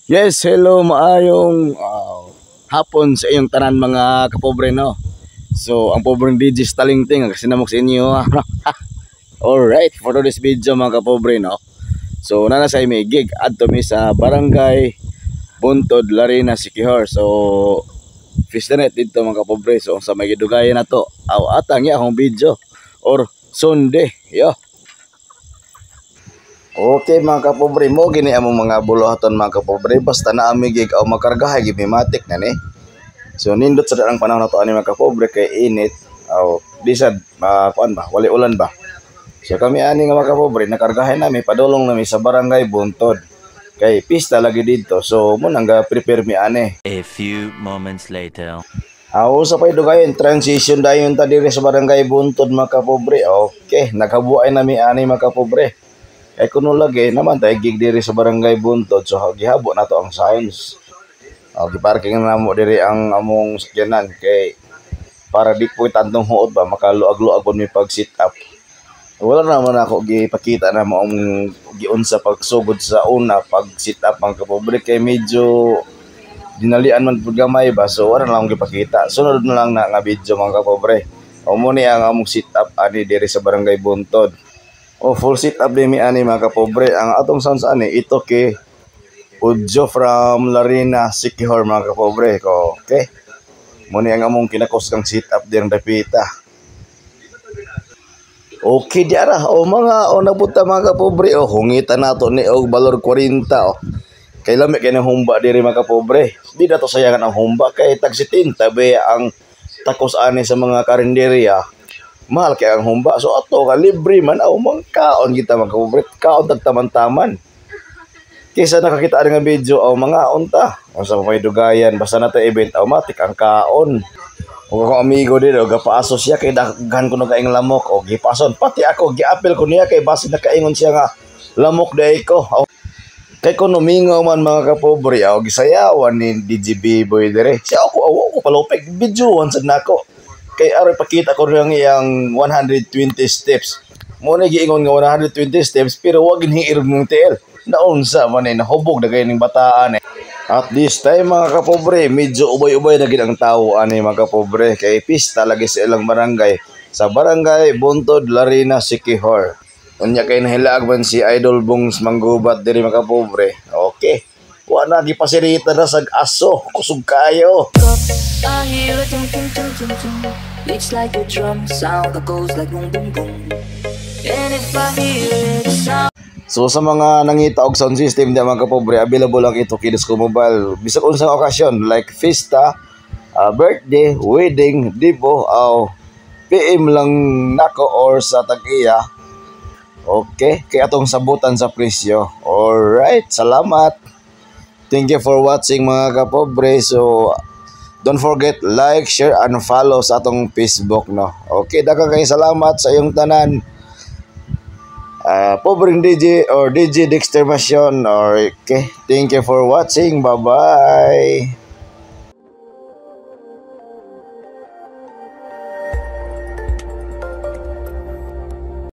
Yes, hello, maayong hapon sa iyong tanan mga kapobre, no? So, ang pobreng DJ Stalingting ang kasinamok sa inyo. Alright, for today's video mga kapobre, no? So, nanasay may gig adto mi sa Barangay Buntod, Larina, Siquijor. So, fish the net dito mga kapobre. So, sa may gidugayan na to, atang akong video or Sunday, yo. Okay mga kapobre, mo gini among mga buluhaton mga kapobre, basta na amigig o makargahay gibimatik na ni. So nindot sa darang panahon na to ani mga kapobre kay init o bisad kuan ba wali ulan ba. So kami ani nga mga kapobre nakargahay nami padulong nami sa Barangay Buntod kay pista lagi dito. So mo nang prepare mi ani. A few moments later. Sa pay dugayon transition dayon ta diri sa Barangay Buntod mga kapobre. Okay, nakabuay nami ani mga kapobre. Ay kuno lagi naman tayo gig diri sa Barangay Buntod, so gihabo na to ang science. Giparking na mo diri ang among sakyanan kay para di po tantong huot ba makaluag-luag po mi pag sit up. Wala naman ako gipakita na mo ang giunsa pagsugod sa una pag sit up mga kapobre kay medyo dinalian man pud gamay ba, so wala na akong gipakita. Sunod na lang na nga video mga kapobre. Mo ni ang among sit up ani diri sa Barangay Buntod. Full sit up din mi ani mga kapobre. Ang atong sounds ani ito kay Udjo from Larina, Siquijor mga kapobre. Okay. Muna ang among kinakos kang sit up din dapita. Okay diara mga nabuta mga kapobre. Hungita nato ni og balor 40 Kay lami kay nang humba diri mga kapobre. Di dato sayangan ang humba kay tag 70 tabi ang takos ani sa mga karinderya. Mahal kaya ang humba. So ato ka libre man mga kaon kita mga kapobre. Kaon tagtaman-taman. Kaysa nakakita nga video mga unta. Sa may dugayan basta na ta event matik ang kaon. O akong amigo dito gapaaso siya kay daghan ko nagaing lamok o gipason pati ako giapel ko niya kay base nakaingon siya nga lamok day ko. Kay kuno mingaw man mga kapobre gisayawan ni DJB boy dire. Siya ako palupig videoan sad nako. Kay aroy pakita ko lang iyang 120 steps. Mo na giingon nga 120 steps pero wag ginhiir ng TL. Naunsa man nahubog na kay ning bataan At this time mga kapobre, medyo ubay-ubay na gid ang tawo ani mga kapobre kay pista lagi sa ilang barangay sa Barangay Buntod, Larina, Siquijor. Unya kay nahilaag man si Idol Bongs Manggubat diri mga kapobre. Okay. Wa na gipasirita na sag aso, kusog kayo. I hear a tum tum tum tum tum. It's like a drum sound that goes like boom boom boom. And if I hear it sound. So sa mga nangita og sound system di mga kapobre, available lang ito Kidisco Mobile. Bisag unsang okasyon like fiesta, birthday, wedding, dibo, PM lang nako or sa tag-iya. Okay, kay atong sabutan sa presyo. Alright, salamat. Thank you for watching mga kapobre. So don't forget like, share, and follow sa atong Facebook, no. Okay, daghang kay salamat sa iyong tanan. Pobreng DJ or DJ Dexter Masyon. Okay, thank you for watching. Bye bye.